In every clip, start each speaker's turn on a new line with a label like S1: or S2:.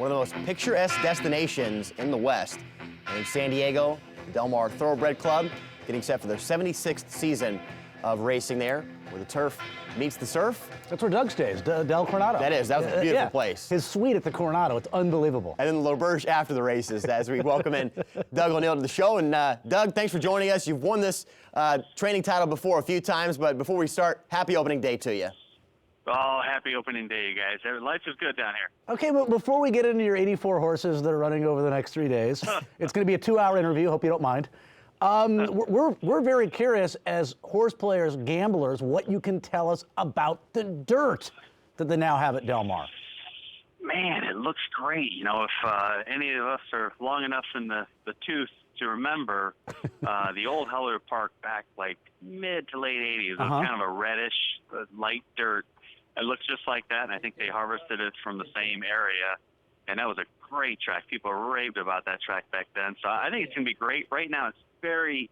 S1: one of the most picturesque destinations in the West. And in San Diego, the Del Mar Thoroughbred Club getting set for their 76th season of racing there, where the turf meets the surf.
S2: That's where Doug stays, Del Coronado.
S1: That was a beautiful place.
S2: His suite at the Coronado, it's unbelievable.
S1: And then the L'Auberge after the races as we welcome in Doug O'Neill to the show. And Doug, thanks for joining us. You've won this training title before a few times, but before we start, happy opening day to you.
S3: Oh, happy opening day, you guys. Life is good down here.
S2: Okay, well, before we get into your 84 horses that are running over the next 3 days, it's going to be a 2-hour interview. Hope you don't mind. We're very curious, as horse players, gamblers, what you can tell us about the dirt that they now have at Del Mar.
S3: Man, it looks great. You know, if any of us are long enough in the tooth to remember, the old Heller Park back like mid to late 80s was kind of a reddish, light dirt. It looks just like that, and I think they harvested it from the same area, and that was a great track. People raved about that track back then, so I think it's going to be great. Right now it's very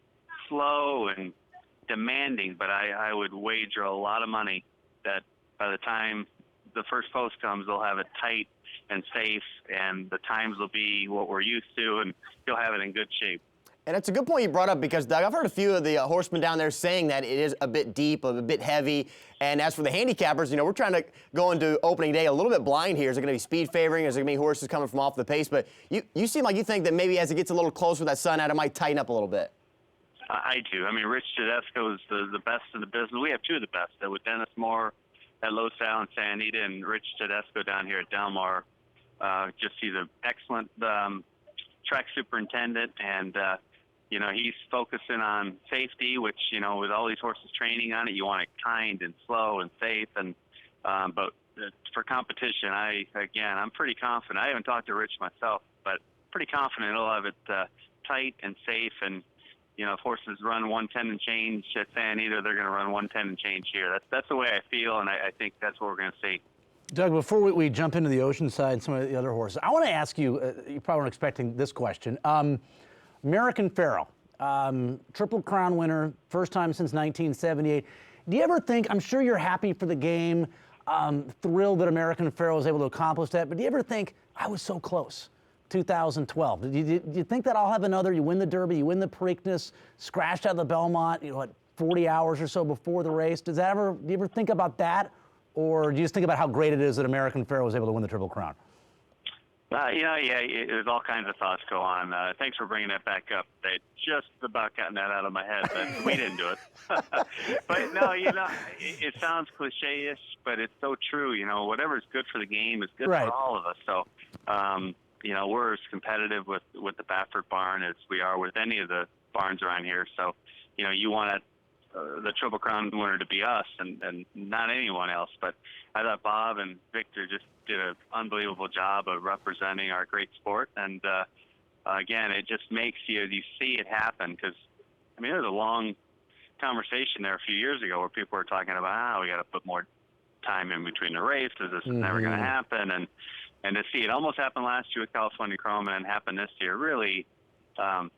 S3: slow and demanding, but I would wager a lot of money that by the time the first post comes, they'll have it tight and safe, and the times will be what we're used to, and you'll have it in good shape.
S1: And it's a good point you brought up, because, Doug, I've heard a few of the horsemen down there saying that it is a bit deep, a bit heavy. And as for the handicappers, you know, we're trying to go into opening day a little bit blind here. Is it going to be speed favoring? Is there going to be horses coming from off the pace? But you seem like you think that maybe as it gets a little closer with that sun out, it might tighten up a little bit.
S3: I do. I mean, Rich Tedesco is the best in the business. We have two of the best, with Dennis Moore at Los Al and Santa Anita, and Rich Tedesco down here at Del Mar. Just he's an excellent track superintendent, and you know, he's focusing on safety, which, you know, with all these horses training on it, you want it kind and slow and safe. And but for competition, I'm pretty confident. I haven't talked to Rich myself, but pretty confident he'll have it tight and safe. And you know, if horses run 110 and change at Santa Anita, they're going to run 110 and change here. That's the way I feel, and I think that's what we're going to see.
S2: Doug, before we jump into the Oceanside and some of the other horses, I want to ask you, you probably weren't expecting this question. American Pharoah, Triple Crown winner, first time since 1978. Do you ever think, I'm sure you're happy for the game, thrilled that American Pharoah was able to accomplish that, but do you ever think, I was so close, 2012? Do you think that I'll have another, you win the Derby, you win the Preakness, scratched out of the Belmont, 40 hours or so before the race? Do you ever think about that? Or do you just think about how great it is that American Pharoah was able to win the Triple Crown?
S3: There's all kinds of thoughts go on. Thanks for bringing that back up. They just about gotten that out of my head, but we didn't do it. But no, it sounds cliche-ish, but it's so true. You know, whatever's good for the game is good for all of us. So, we're as competitive with the Baffert barn as we are with any of the barns around here. So, you want the Triple Crown winner to be us and not anyone else. But I thought Bob and Victor just did an unbelievable job of representing our great sport. And, again, it just makes you see it happen, because, there was a long conversation there a few years ago where people were talking about, we got to put more time in between the races. This is never going to happen. And to see it almost happen last year with California Chrome and happen this year really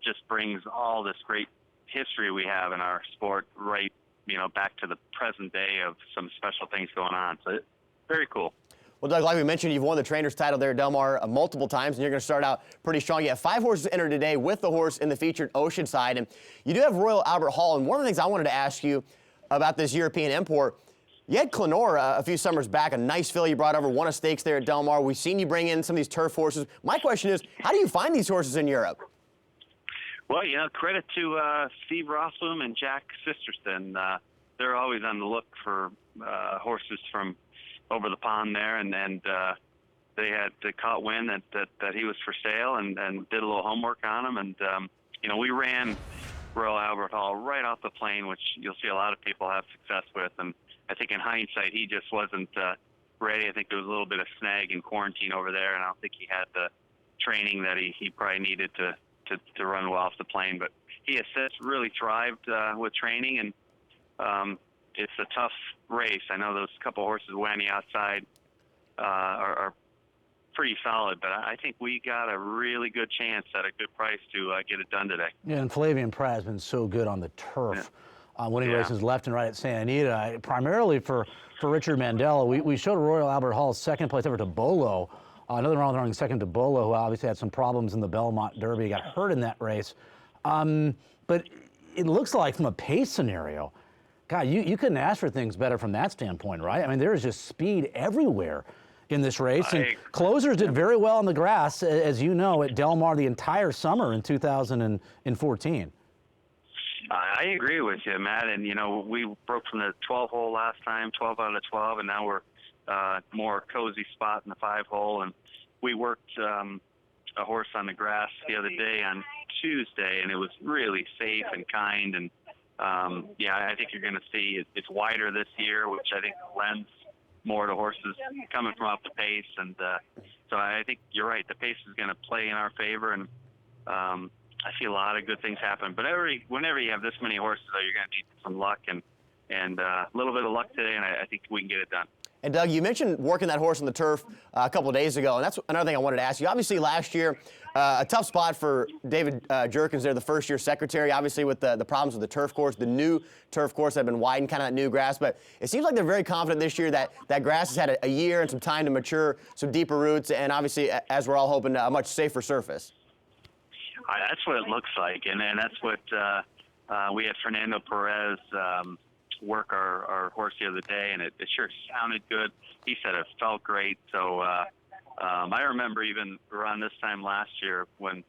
S3: just brings all this great history we have in our sport right, back to the present day of some special things going on. So it's very cool.
S1: Well, Doug, like we mentioned, you've won the trainer's title there at Del Mar multiple times, and you're going to start out pretty strong. You have 5 horses entered today with the horse in the featured Oceanside, and you do have Royal Albert Hall. And one of the things I wanted to ask you about this European import, you had Clenora a few summers back, a nice filly you brought over, won a stakes there at Del Mar. We've seen you bring in some of these turf horses. My question is, how do you find these horses in Europe?
S3: Well, credit to Steve Rossum and Jack Sisterson. They're always on the look for horses from over the pond there, and they had caught wind that he was for sale and did a little homework on him. And, we ran Royal Albert Hall right off the plane, which you'll see a lot of people have success with. And I think in hindsight, he just wasn't ready. I think there was a little bit of snag in quarantine over there, and I don't think he had the training that he probably needed to run well off the plane. But he has since really thrived with training, and it's a tough race. I know those couple horses Wanny outside are pretty solid, but I think we got a really good chance at a good price to get it done today.
S2: Yeah, and Flavien Prat has been so good on the turf, winning races left and right at Santa Anita, primarily for Richard Mandella. We showed Royal Albert Hall's second place ever to Bolo Another round running second to Bolo, who obviously had some problems in the Belmont Derby, got hurt in that race. But it looks like from a pace scenario, God, you couldn't ask for things better from that standpoint, right? I mean, there is just speed everywhere in this race. And closers did very well on the grass, as you know, at Del Mar the entire summer in 2014.
S3: I agree with you, Matt. And, we broke from the 12 hole last time, 12 out of 12, and now we're more cozy spot in the 5 hole. And we worked a horse on the grass the other day on Tuesday, and it was really safe and kind. And, I think you're going to see it's wider this year, which I think lends more to horses coming from off the pace. And so I think you're right. The pace is going to play in our favor. And I see a lot of good things happen. But whenever you have this many horses, though, you're going to need some luck and a little bit of luck today, and I think we can get it done.
S1: And Doug, you mentioned working that horse on the turf a couple of days ago, and that's another thing I wanted to ask you. Obviously, last year, a tough spot for David Jerkins there, the first-year secretary, obviously with the problems with the turf course, the new turf course that had been widened, kind of that new grass. But it seems like they're very confident this year that that grass has had a year and some time to mature, some deeper roots, and obviously, as we're all hoping, a much safer surface.
S3: That's what it looks like, and that's what we had Fernando Perez work our horse the other day, and it sure sounded good. He said it felt great. So I remember even around this time last year when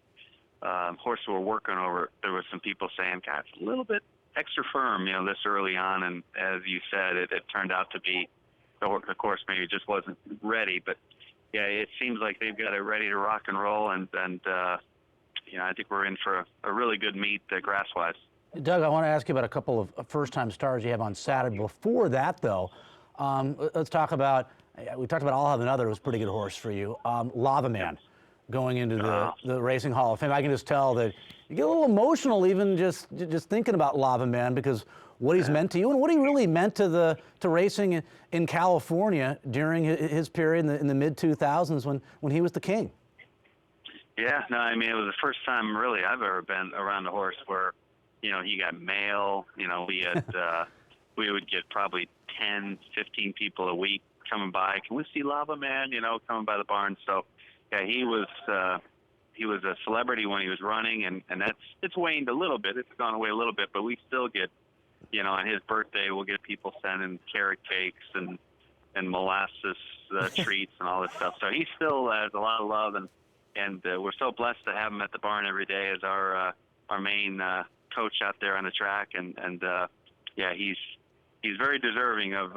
S3: horses were working over it, there were some people saying, God, it's a little bit extra firm, this early on. And as you said, it turned out to be the course maybe just wasn't ready. But, yeah, it seems like they've got it ready to rock and roll, and I think we're in for a really good meet grass-wise.
S2: Doug, I want to ask you about a couple of first-time stars you have on Saturday. Before that, though, let's talk about, we talked about I'll Have Another, it was a pretty good horse for you. Lava Man going into the Racing Hall of Fame. I can just tell that you get a little emotional even just thinking about Lava Man, because what he's meant to you and what he really meant to racing in California during his period in the mid-2000s when he was the king.
S3: Yeah, no, I mean, it was the first time really I've ever been around a horse where, he got mail. We had we would get probably 10, 15 people a week coming by. Can we see Lava Man? Coming by the barn. So, yeah, he was a celebrity when he was running, and it's waned a little bit. It's gone away a little bit, but we still get, on his birthday, we'll get people sending carrot cakes and molasses treats and all this stuff. So he still has a lot of love, and we're so blessed to have him at the barn every day as our main coach out there on the track, and yeah, he's very deserving of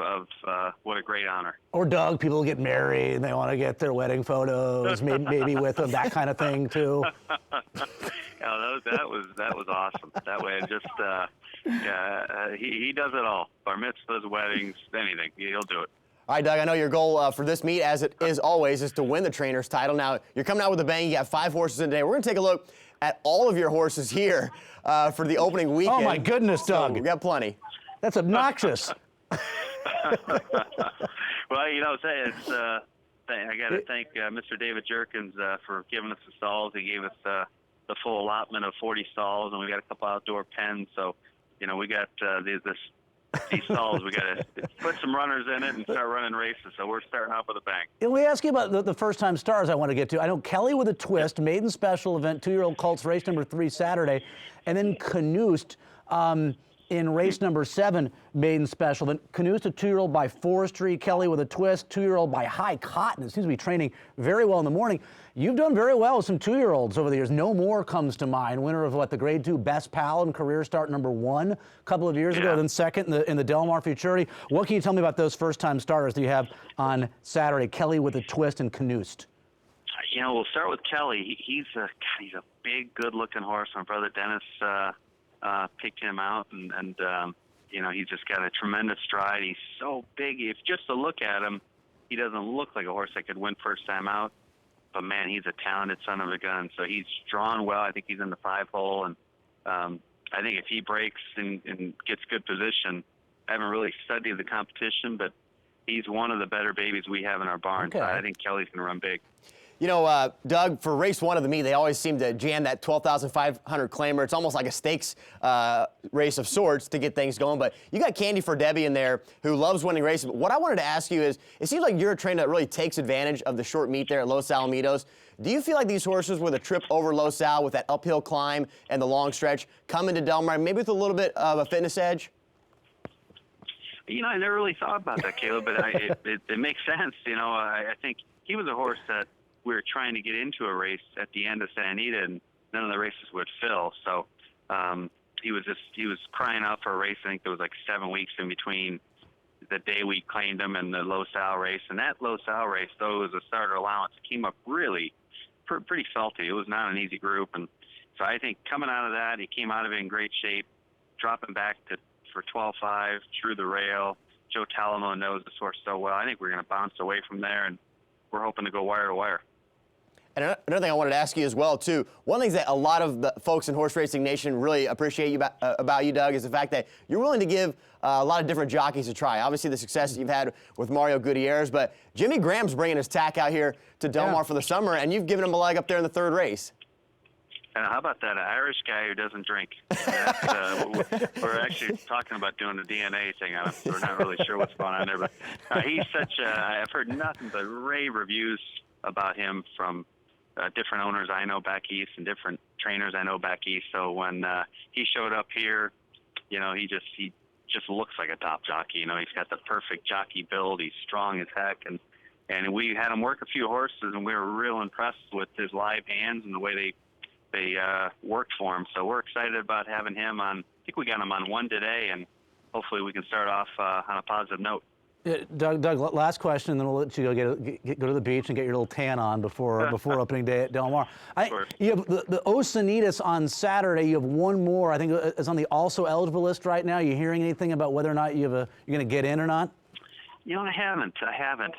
S3: what a great honor.
S2: Or Doug, people get married and they want to get their wedding photos, maybe with him, that kind of thing too.
S3: Yeah, that was awesome. That way, just he does it all: bar mitzvahs, weddings, anything. He'll do it.
S1: All right, Doug, I know your goal for this meet, as it is always, is to win the trainer's title. Now, you're coming out with a bang. You got 5 horses in today. We're going to take a look at all of your horses here for the opening weekend.
S2: Oh, my goodness, Doug.
S1: So we got plenty.
S2: That's obnoxious.
S3: Well, it's I got to thank Mr. David Jerkins for giving us the stalls. He gave us the full allotment of 40 stalls, and we got a couple outdoor pens. So, we got these stalls. We got to put some runners in it and start running races. So we're starting off with a bang.
S2: Let me ask you about the first-time stars I want to get to. I know Kelly with a Twist, maiden special event, 2-year-old colts, race number 3 Saturday, and then Canoosed in race number 7, maiden special. Then Canoosed, a 2-year-old by Forestry, Kelly with a Twist, 2-year-old by High Cotton. It seems to be training very well in the morning. You've done very well with some 2-year-olds over the years. No More comes to mind, winner of the Grade 2 Best Pal and career start number 1 a couple of years ago, then second in the Del Mar Futurity. What can you tell me about those first-time starters that you have on Saturday? Kelly with a Twist and Canoosed.
S3: We'll start with Kelly. He's a big, good-looking horse. My brother Dennis picked him out, and he's just got a tremendous stride. He's so big. If just to look at him, he doesn't look like a horse that could win first time out. But, man, he's a talented son of a gun. So he's drawn well. I think he's in the 5 hole. And I think if he breaks and gets good position, I haven't really studied the competition, but he's one of the better babies we have in our barn.
S2: Okay.
S3: So I think Kelly's going to run big.
S1: You know, Doug, for race one of the meet, they always seem to jam that 12,500 claimer. It's almost like a stakes race of sorts to get things going. But you got Candy for Debbie in there who loves winning races. But what I wanted to ask you is, it seems like you're a trainer that really takes advantage of the short meet there at Los Alamitos. Do you feel like these horses with a trip over Los Al with that uphill climb and the long stretch come into Del Mar maybe with a little bit of a fitness edge?
S3: You know, I never really thought about that, Caleb, but it makes sense. You know, I think he was a horse that we were trying to get into a race at the end of Santa Anita, and none of the races would fill. So he was crying out for a race. I think there was like 7 weeks in between the day we claimed him and the Los Al race. And that Los Al race, though it was a starter allowance, came up really pretty salty. It was not an easy group. And so I think coming out of that, he came out of it in great shape, dropping back for 12.5 through the rail. Joe Talamo knows the horse so well. I think we're going to bounce away from there, and we're hoping to go wire to wire.
S1: And another thing I wanted to ask you as well, too, one of the things that a lot of the folks in Horse Racing Nation really appreciate about you, Doug, is the fact that you're willing to give a lot of different jockeys a try. Obviously, the success you've had with Mario Gutierrez, but Jimmy Graham's bringing his tack out here to Del Mar for the summer, and you've given him a leg up there in the third race.
S3: How about that Irish guy who doesn't drink? We're actually talking about doing a DNA thing on him. So we're not really sure what's going on there, but he's such I've heard nothing but rave reviews about him from different owners I know back east and different trainers I know back east. So when he showed up here, you know, he just looks like a top jockey. You know, he's got the perfect jockey build. He's strong as heck, and we had him work a few horses, and we were real impressed with his live hands and the way they worked for him. So we're excited about having him on. I think we got him on one today, and hopefully we can start off on a positive note.
S2: Doug, last question, and then we'll let you go to the beach and get your little tan on before opening day at Del Mar. You have the Oceanitas on Saturday. You have one more. I think it's on the also eligible list right now. You hearing anything about whether or not you're going to get in or not?
S3: You know, I haven't,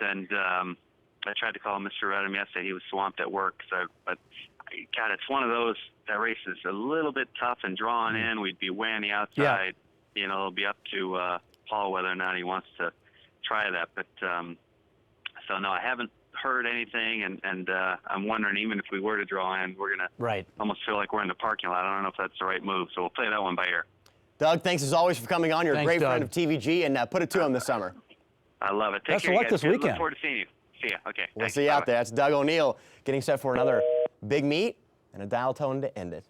S3: and I tried to call Mr. Redham yesterday. He was swamped at work. But God, it's one of those. That race is a little bit tough and drawn in. We'd be way on the outside. Yeah. You know, it'll be up to Paul whether or not he wants to try that. But so no, I haven't heard anything, and I'm wondering, even if we were to draw in, we're gonna almost feel like we're in the parking lot. I don't know if that's the right move, so we'll play that one by ear.
S1: Doug, thanks as always for coming on. You're a great friend of TVG, and put it to him this summer.
S3: I love it. Take
S2: Best
S3: care,
S2: of luck
S3: guys.
S2: this weekend.
S3: Look forward to seeing you. See ya. Okay.
S1: We'll see you out there. That's Doug O'Neill getting set for another big meet and a dial tone to end it.